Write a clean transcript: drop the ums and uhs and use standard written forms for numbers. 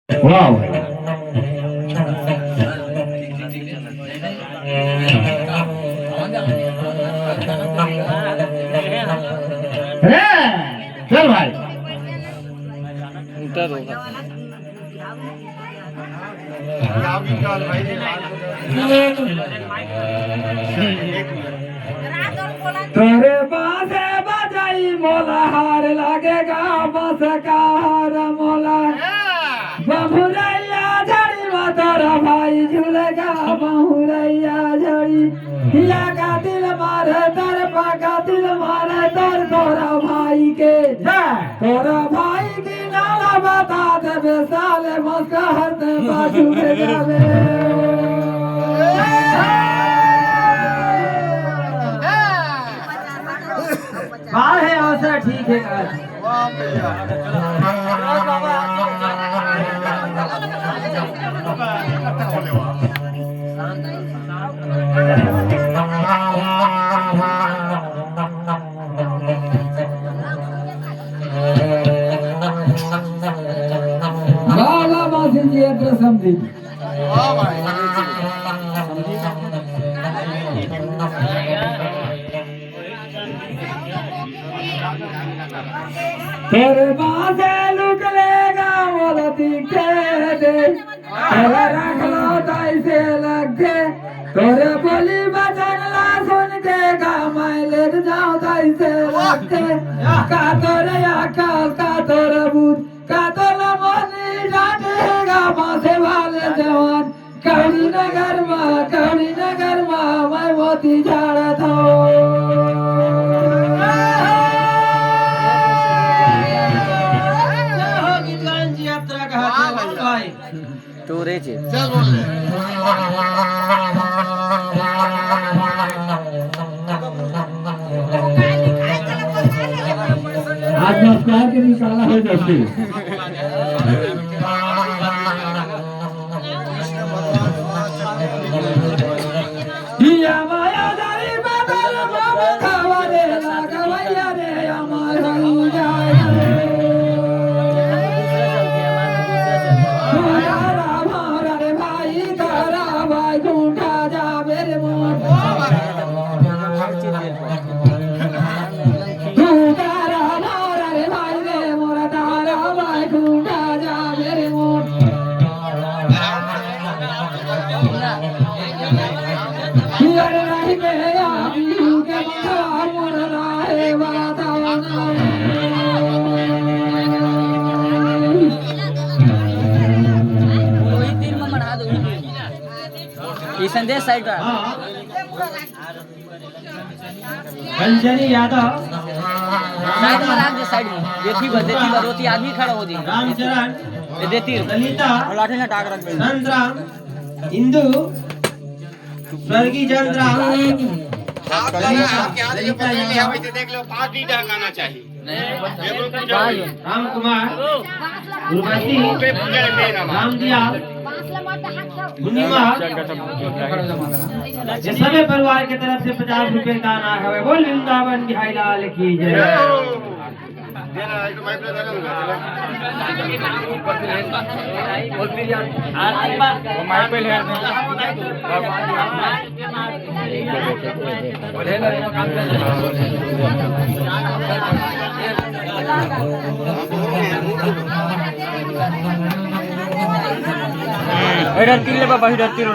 वाह भाई अरे चल भाई उतर होगा तोरे बासे बजाई मोला हार लगेगा बस का हार मोला बहुरैया झड़ी में तोरा भाई झूलेगा बहुरैया झड़ी या का दिल मारे तर का दिल मारे तर तोरा भाई के तोरा भाई की नाला बता देवे साले मस्का हर दे बाजू में जावे बाल है अवसर ठीक है काज बाला बासी जी अत्र समझी तेरे बासे लुक लेगा मोला दिखे दे तेरा रख लो तैसे लगे तोरे बोली बचन ला सुन के गा मैं ले जाऊं तैसे लगे का तोरे अकल का तोरे बूढ़ का तोला मोनी डांटेगा माथे वाले जवान कवड़ी नगर में मैं मोती झाड़ा था टोरे छे आज नमस्कार के निकाला हो जाते दिया माया दारी बदल बाबा खावारे लागवैया रे अमर हो जाए हमारा रे भाई तारा भाई ढूंढा जावे रे मोर तारा हमारा रे भाई रे मोरा तारा भाई ढूंढा जावे रे मोर यार नहीं मेरा पीहू के मथा मोर राहे ये संदेश साइड का अंजनी यादव साइड में राख दे साइड में देती बा रोती आदमी खड़ा हो जी रामचरण ये देती ललिता और लाठी ना टाक रख दे चंद्राम इंदु स्वर्गीय चंद्राम देख लो पार्टी ढकाना चाहिए राम कुमार उर्वशी रामदिया मुनिमा ये सभी परिवार की तरफ से 50 रुपए का दाना है बोल वृंदावन बिहारी लाल की जय इधर तीर ले बाबा इधर तीर